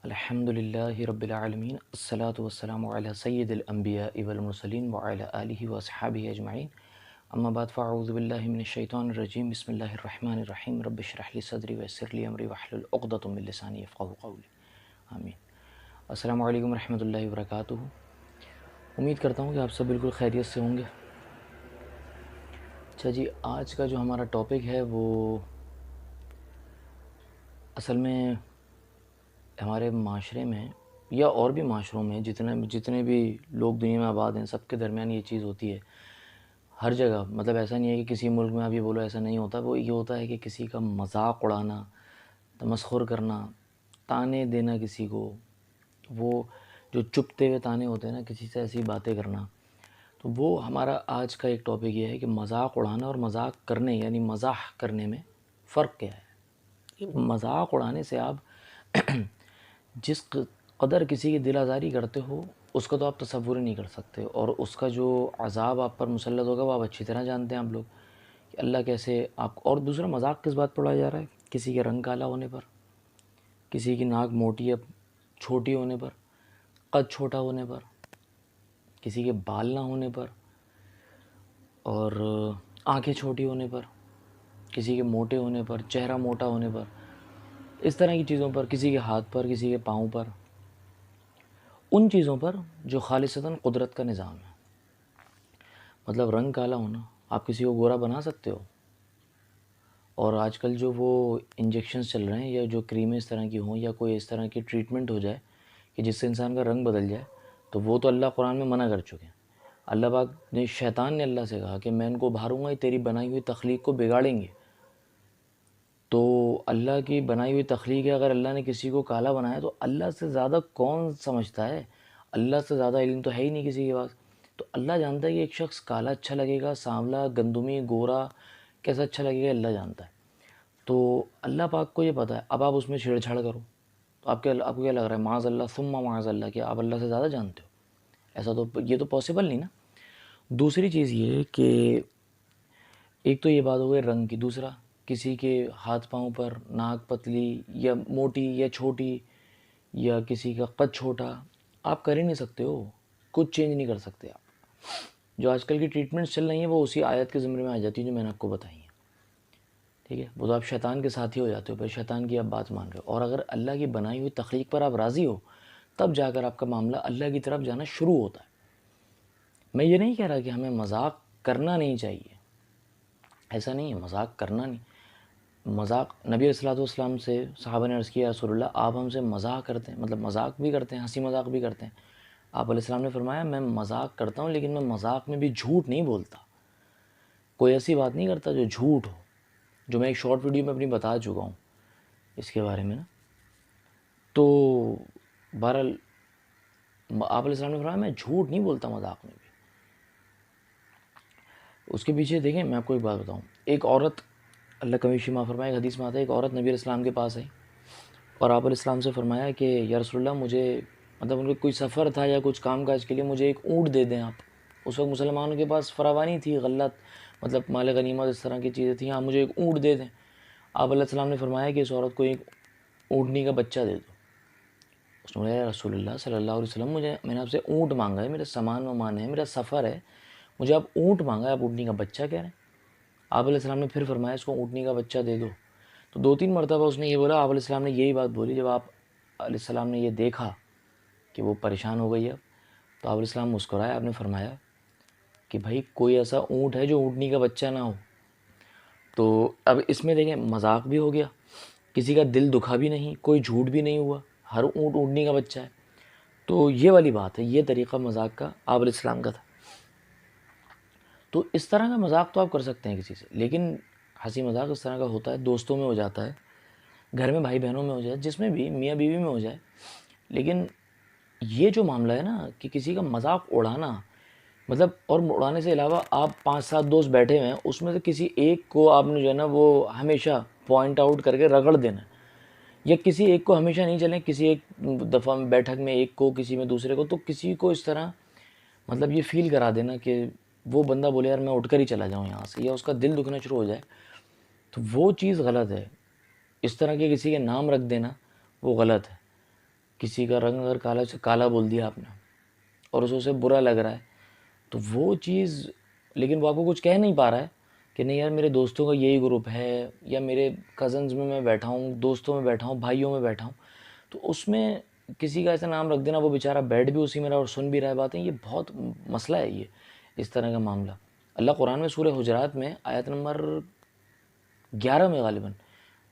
الحمدللہ رب العالمین، الصلاۃ والسلام علی سید الانبیاء والمرسلین وعلی آلہ واصحابہ اجمعین، اما بعد فاعوذ باللہ من الشیطان الرجیم، بسم اللہ الرحمن الرحیم، رب اشرح لی صدری ویسر لی امری واحلل عقدۃ من لسانی یفقہوا قولی، آمین۔ السلام علیکم ورحمۃ اللہ وبرکاتہ۔ امید کرتا ہوں کہ آپ سب بالکل خیریت سے ہوں گے۔ اچھا جی، آج کا جو ہمارا ٹاپک ہے وہ اصل میں ہمارے معاشرے میں یا اور بھی معاشروں میں جتنے بھی لوگ دنیا میں آباد ہیں، سب کے درمیان یہ چیز ہوتی ہے ہر جگہ۔ مطلب ایسا نہیں ہے کہ کسی ملک میں آپ یہ بولو ایسا نہیں ہوتا، وہ یہ ہوتا ہے کہ کسی کا مذاق اڑانا، تمسخر کرنا، تانے دینا کسی کو، وہ جو چپتے ہوئے تانے ہوتے ہیں نا، کسی سے ایسی باتیں کرنا۔ تو وہ ہمارا آج کا ایک ٹاپک یہ ہے کہ مذاق اڑانا اور مذاق کرنے یعنی مزاح کرنے میں فرق کیا ہے۔ مذاق اڑانے سے آپ جس قدر کسی کی دل آزاری کرتے ہو اس کا تو آپ تصور ہی نہیں کر سکتے، اور اس کا جو عذاب آپ پر مسلط ہوگا وہ آپ اچھی طرح جانتے ہیں آپ لوگ کہ اللہ کیسے آپ کو۔ اور دوسرا مذاق کس بات پر اڑایا جا رہا ہے؟ کسی کے رنگ کالا ہونے پر، کسی کی ناک موٹی یا چھوٹی ہونے پر، قد چھوٹا ہونے پر، کسی کے بال نہ ہونے پر، اور آنکھیں چھوٹی ہونے پر، کسی کے موٹے ہونے پر، چہرہ موٹا ہونے پر، اس طرح کی چیزوں پر، کسی کے ہاتھ پر، کسی کے پاؤں پر، ان چیزوں پر جو خالصتاً قدرت کا نظام ہے۔ مطلب رنگ کالا ہونا، آپ کسی کو گورا بنا سکتے ہو، اور آج کل جو وہ انجیکشنز چل رہے ہیں یا جو کریمیں اس طرح کی ہوں یا کوئی اس طرح کی ٹریٹمنٹ ہو جائے کہ جس سے انسان کا رنگ بدل جائے، تو وہ تو اللہ قرآن میں منع کر چکے ہیں۔ اللہ پاک نے، شیطان نے اللہ سے کہا کہ میں ان کو ابھاروں گا، تیری بنائی ہوئی تخلیق کو بگاڑیں گے۔ تو اللہ کی بنائی ہوئی تخلیق ہے، اگر اللہ نے کسی کو کالا بنایا تو اللہ سے زیادہ کون سمجھتا ہے؟ اللہ سے زیادہ علم تو ہے ہی نہیں کسی کے پاس۔ تو اللہ جانتا ہے کہ ایک شخص کالا اچھا لگے گا، سانولا، گندمی، گورا کیسا اچھا لگے گا، اللہ جانتا ہے۔ تو اللہ پاک کو یہ پتہ ہے۔ اب آپ اس میں چھیڑ چھاڑ کرو تو آپ کو کیا لگ رہا ہے؟ معاذ اللہ ثم معاذ اللہ، کہ آپ اللہ سے زیادہ جانتے ہو؟ ایسا تو یہ تو پاسبل نہیں نا۔ دوسری چیز یہ ہے کہ ایک تو یہ بات ہو گئی رنگ کی، دوسرا کسی کے ہاتھ پاؤں پر ناک پتلی یا موٹی یا چھوٹی یا کسی کا قد چھوٹا آپ کر ہی نہیں سکتے ہو، کچھ چینج نہیں کر سکتے آپ۔ جو آج کل کی ٹریٹمنٹس چل رہی ہیں وہ اسی آیت کے ضمن میں آ جاتی ہیں جو میں نے آپ کو بتائی ہیں، ٹھیک ہے؟ وہ تو آپ شیطان کے ساتھی ہو جاتے ہو، پھر شیطان کی آپ بات مان رہے ہو۔ اور اگر اللہ کی بنائی ہوئی تخلیق پر آپ راضی ہو تب جا کر آپ کا معاملہ اللہ کی طرف جانا شروع ہوتا ہے۔ میں یہ نہیں کہہ رہا کہ ہمیں مذاق کرنا نہیں چاہیے، ایسا نہیں ہے، مذاق کرنا نہیں۔ مذاق نبی علیہ الصلوۃ والسلام سے صحابہ نے عرض کیا، رسول اللہ آپ ہم سے مذاق کرتے ہیں، مطلب مذاق بھی کرتے ہیں، ہنسی مذاق بھی کرتے ہیں؟ آپ علیہ السلام نے فرمایا میں مذاق کرتا ہوں لیکن میں مذاق میں بھی جھوٹ نہیں بولتا، کوئی ایسی بات نہیں کرتا جو جھوٹ ہو، جو میں ایک شارٹ ویڈیو میں اپنی بتا چکا ہوں اس کے بارے میں نا۔ تو بہرحال آپ علیہ السلام نے فرمایا میں جھوٹ نہیں بولتا مذاق میں بھی۔ اس کے پیچھے دیکھیں، میں آپ کو ایک بات بتاؤں، ایک عورت، اللہ کا بیشی معاف فرمائے، ایک حدیث میں آتا ہے ایک عورت نبی علیہ السلام کے پاس آئی اور آپ علیہ السلام سے فرمایا کہ یا رسول اللہ مجھے، مطلب ان کو کوئی سفر تھا یا کچھ کام کاج کے لیے، مجھے ایک اونٹ دے دیں آپ۔ اس وقت مسلمانوں کے پاس فراوانی تھی، غلت، مطلب مال غنیمت اس طرح کی چیزیں تھیں، آپ مجھے ایک اونٹ دے دیں۔ آپ علیہ السلام نے فرمایا کہ اس عورت کو ایک اونٹنی کا بچہ دے دو۔ اس نے بولا یا رسول اللہ صلی اللہ علیہ وسلم میں نے آپ سے اونٹ مانگا ہے، میرے سامان وامان ہے، میرا سفر ہے، مجھے آپ اونٹ مانگا ہے، آپ اونٹنی کا بچہ کہہ رہے ہیں؟ آپ علیہ السلام نے پھر فرمایا اس کو اونٹنی کا بچہ دے دو۔ تو 2-3 مرتبہ اس نے یہ بولا، آپ علیہ السلام نے یہی بات بولی۔ جب آپ علیہ السلام نے یہ دیکھا کہ وہ پریشان ہو گئی ہے، تو آپ علیہ السلام مسکرائے، آپ نے فرمایا کہ بھائی کوئی ایسا اونٹ ہے جو اونٹنی کا بچہ نہ ہو؟ تو اب اس میں دیکھیں مذاق بھی ہو گیا، کسی کا دل دکھا بھی نہیں، کوئی جھوٹ بھی نہیں ہوا، ہر اونٹ اونٹنی کا بچہ ہے۔ تو یہ والی بات ہے، یہ طریقہ مذاق کا آپ علیہ السلام کا تھا۔ تو اس طرح کا مذاق تو آپ کر سکتے ہیں کسی سے، لیکن ہنسی مذاق اس طرح کا ہوتا ہے، دوستوں میں ہو جاتا ہے، گھر میں بھائی بہنوں میں ہو جائے، جس میں بھی میاں بیوی میں ہو جائے۔ لیکن یہ جو معاملہ ہے نا کہ کسی کا مذاق اڑانا، مطلب، اور اڑانے سے علاوہ آپ 5-7 دوست بیٹھے ہوئے ہیں، اس میں سے کسی ایک کو آپ نے جو ہے نا وہ ہمیشہ پوائنٹ آؤٹ کر کے رگڑ دینا، یا کسی ایک کو ہمیشہ نہیں چلیں، کسی ایک دفعہ بیٹھک میں ایک کو، کسی میں دوسرے کو، تو کسی کو اس طرح مطلب یہ فیل کرا دینا کہ وہ بندہ بولے یار میں اٹھ کر ہی چلا جاؤں یہاں سے، یا اس کا دل دکھنا شروع ہو جائے، تو وہ چیز غلط ہے۔ اس طرح کے کسی کے نام رکھ دینا وہ غلط ہے۔ کسی کا رنگ اگر کالا سے کالا بول دیا آپ نے اور اسے برا لگ رہا ہے، تو وہ چیز، لیکن وہ آپ کو کچھ کہہ نہیں پا رہا ہے کہ نہیں یار میرے دوستوں کا یہی گروپ ہے، یا میرے کزنز میں بیٹھا ہوں، دوستوں میں بیٹھا ہوں، بھائیوں میں بیٹھا ہوں، تو اس میں کسی کا ایسا نام رکھ دینا، وہ بیچارہ بیٹھ بھی اسی میں رہا اور سن بھی رہا ہے باتیں، یہ بہت مسئلہ ہے یہ اس طرح کا معاملہ۔ اللہ قرآن میں سورہ حجرات میں آیت نمبر 11 میں غالباً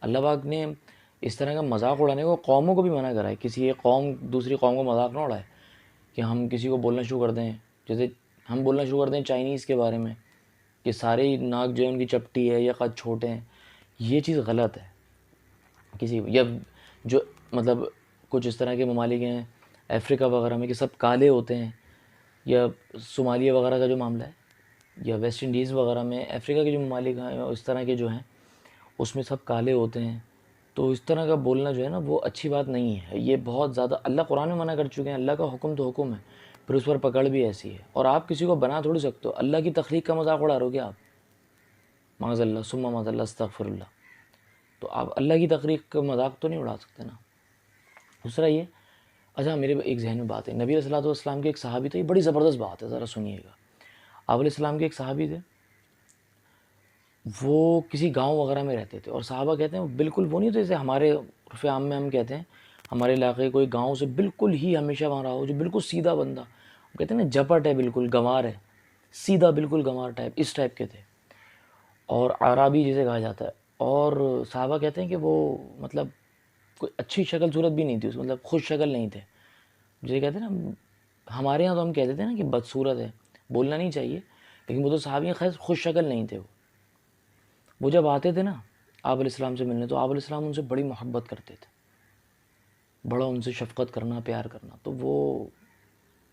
اللہ پاک نے اس طرح کا مذاق اڑانے کو قوموں کو بھی منع کرا ہے۔ کسی ایک قوم دوسری قوم کو مذاق نہ اڑائے کہ ہم کسی کو بولنا شروع کر دیں، جیسے ہم بولنا شروع کر دیں چائنیز کے بارے میں کہ سارے ہی ناک جو ہے ان کی چپٹی ہے یا قد چھوٹے ہیں، یہ چیز غلط ہے۔ کسی یا جو مطلب کچھ اس طرح کے ممالک ہیں افریقہ وغیرہ میں کہ سب کالے ہوتے ہیں، یا صومالیہ وغیرہ کا جو معاملہ ہے، یا ویسٹ انڈیز وغیرہ میں افریقہ کے جو ممالک ہیں اس طرح کے جو ہیں اس میں سب کالے ہوتے ہیں، تو اس طرح کا بولنا جو ہے نا وہ اچھی بات نہیں ہے۔ یہ بہت زیادہ اللہ قرآن میں منع کر چکے ہیں، اللہ کا حکم تو حکم ہے، پھر اس پر پکڑ بھی ایسی ہے، اور آپ کسی کو بنا تھوڑی سکتے ہو۔ اللہ کی تخلیق کا مذاق اڑا رہو گے آپ، معاذ اللہ ثم معاذ اللہ استغفر اللہ، تو آپ اللہ کی تخلیق کا مذاق تو نہیں اڑا سکتے نا۔ دوسرا یہ، اچھا میرے ایک ذہن میں بات ہے، نبی صلی اللہ علیہ وسلم کے ایک صحابی تھے، یہ بڑی زبردست بات ہے، ذرا سنیے گا۔ آپ علیہ السلام کے ایک صحابی تھے، وہ کسی گاؤں وغیرہ میں رہتے تھے، اور صحابہ کہتے ہیں بالکل وہ نہیں تھے جیسے ہمارے عرف عام میں ہم کہتے ہیں ہمارے علاقے کوئی گاؤں سے بالکل ہی ہمیشہ وہاں رہا ہو، جو بالکل سیدھا بندہ، ہم کہتے ہیں نا جپٹ ہے، بالکل گنوار ہے، سیدھا بالکل گنوار ٹائپ، اس ٹائپ کے تھے، اور عرابی جسے کہا جاتا ہے۔ اور صحابہ کہتے ہیں کہ وہ مطلب کوئی اچھی شکل صورت بھی نہیں تھی، اس مطلب خوش شکل نہیں تھے، جسے کہتے ہیں نا ہمارے یہاں تو ہم کہتے تھے نا کہ بدصورت ہے، بولنا نہیں چاہیے، لیکن وہ تو صحابی خیر خوش شکل نہیں تھے۔ وہ جب آتے تھے نا آپ علیہ السلام سے ملنے، تو آپ علیہ السلام ان سے بڑی محبت کرتے تھے، بڑا ان سے شفقت کرنا، پیار کرنا، تو وہ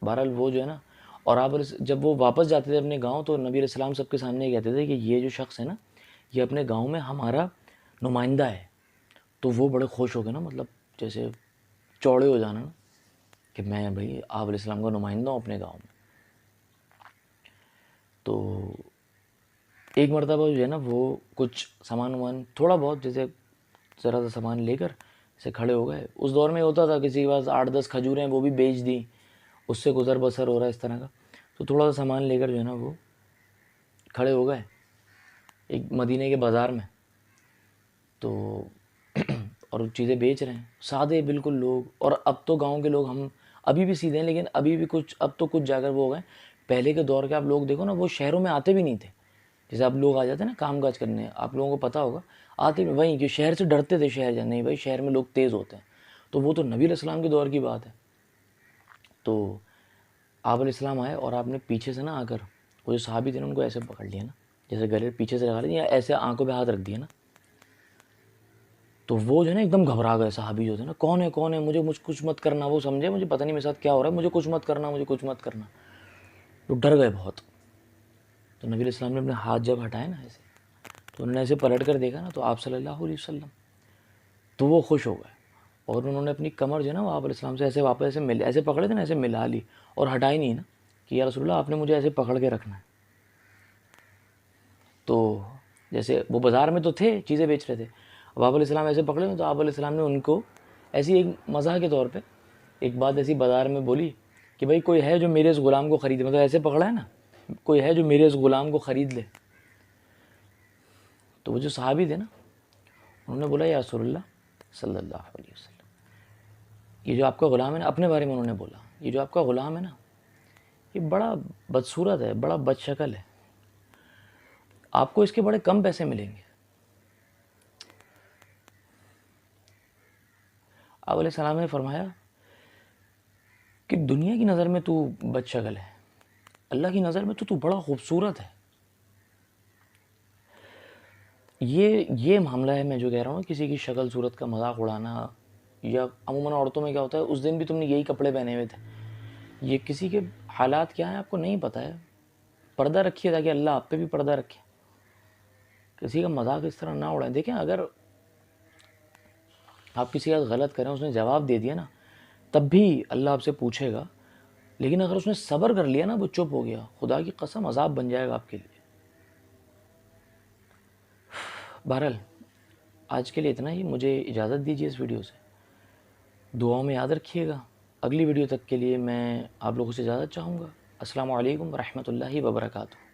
بہرحال وہ جو ہے نا، اور آپ جب وہ واپس جاتے تھے اپنے گاؤں تو نبی علیہ السلام سب کے سامنے یہ کہتے تھے کہ یہ جو شخص ہے نا یہ اپنے گاؤں میں ہمارا نمائندہ ہے، تو وہ بڑے خوش ہو گئے نا، مطلب جیسے چوڑے ہو جانا نا کہ میں بھائی آپ علیہ السلام کا نمائندہ ہوں اپنے گاؤں میں۔ تو ایک مرتبہ جو ہے نا وہ کچھ سامان تھوڑا بہت جیسے ذرا سا سامان لے کر سے کھڑے ہو گئے۔ اس دور میں ہوتا تھا کسی کے پاس 8-10 کھجوریں وہ بھی بیچ دی، اس سے گزر بسر ہو رہا ہے اس طرح کا، تو تھوڑا سا سامان لے کر جو ہے نا وہ کھڑے ہو گئے ایک مدینے کے بازار میں، تو اور چیزیں بیچ رہے ہیں سادے بالکل لوگ۔ اور اب تو گاؤں کے لوگ ہم ابھی بھی سیدھے ہیں، لیکن ابھی بھی کچھ اب تو کچھ جا کر وہ ہو گئے۔ پہلے کے دور کے آپ لوگ دیکھو نا، وہ شہروں میں آتے بھی نہیں تھے، جیسے آپ لوگ آ جاتے ہیں نا کام کاج کرنے، آپ لوگوں کو پتہ ہوگا آتے وہیں کہ شہر سے ڈرتے تھے، شہر جانے نہیں بھائی شہر میں لوگ تیز ہوتے ہیں، تو وہ تو نبی علیہ السلام کے دور کی بات ہے۔ تو آپ علیہ السلام آئے اور آپ نے پیچھے سے نا آ کر وہ جو صحابی تھے نا ان کو ایسے پکڑ لیا نا، جیسے گلے پیچھے سے لگا لیا، یا ایسے آنکھوں پہ ہاتھ رکھ دیا نا، تو وہ جو ہے نا ایک دم گھبرا گئے صحابی جو تھے نا، کون ہے مجھے کچھ مت کرنا، وہ سمجھے مجھے پتہ نہیں میرے ساتھ کیا ہو رہا ہے، مجھے کچھ مت کرنا، تو ڈر گئے بہت۔ تو نبی علیہ السلام نے اپنے ہاتھ جب ہٹائے نا ایسے، تو انہوں نے ایسے پلٹ کر دیکھا نا تو آپ صلی اللہ علیہ وسلم، تو وہ خوش ہو گئے، اور انہوں نے اپنی کمر جو ہے نا وہ آپ علیہ السلام سے ایسے واپس ایسے پکڑے تھے نا، ایسے ملا لی اور ہٹائی نہیں نا کہ یا رسول اللہ آپ نے مجھے ایسے پکڑ کے رکھنا ہے۔ تو جیسے وہ بازار میں تو تھے چیزیں بیچ رہے تھے، اب آپ علیہ السلام ایسے پکڑے نا، تو آپ علیہ السلام نے ان کو ایسی ایک مزاح کے طور پہ ایک بات ایسی بازار میں بولی کہ بھائی کوئی ہے جو میرے اس غلام کو خرید، مطلب ایسے پکڑا ہے نا، کوئی ہے جو میرے اس غلام کو خرید لے۔ تو وہ جو صحابی تھے نا انہوں نے بولا یا رسول اللہ صلی اللہ علیہ وسلم، یہ جو آپ کا غلام ہے نا، اپنے بارے میں انہوں نے بولا، یہ جو آپ کا غلام ہے نا یہ بڑا بدصورت ہے، بڑا بد شکل ہے، آپ کو اس کے بڑے کم پیسے ملیں گے۔ آپ علیہ السلام نے فرمایا کہ دنیا کی نظر میں تو بد شکل ہے، اللہ کی نظر میں تو بڑا خوبصورت ہے۔ یہ معاملہ ہے، میں جو کہہ رہا ہوں کسی کی شکل صورت کا مذاق اڑانا، یا عموماً عورتوں میں کیا ہوتا ہے اس دن بھی تم نے یہی کپڑے پہنے ہوئے تھے، یہ کسی کے حالات کیا ہیں آپ کو نہیں پتہ ہے، پردہ رکھیے تاکہ اللہ آپ پہ بھی پردہ رکھے، کسی کا مذاق اس طرح نہ اڑائیں۔ دیکھیں اگر آپ کسی کا غلط کریں، اس نے جواب دے دیا نا، تب بھی اللہ آپ سے پوچھے گا، لیکن اگر اس نے صبر کر لیا نا، وہ چپ ہو گیا، خدا کی قسم عذاب بن جائے گا آپ کے لیے۔ بہرحال آج کے لیے اتنا ہی، مجھے اجازت دیجیے اس ویڈیو سے، دعاؤں میں یاد رکھیے گا۔ اگلی ویڈیو تک کے لیے میں آپ لوگوں سے اجازت چاہوں گا۔ السلام علیکم ورحمۃ اللہ وبرکاتہ۔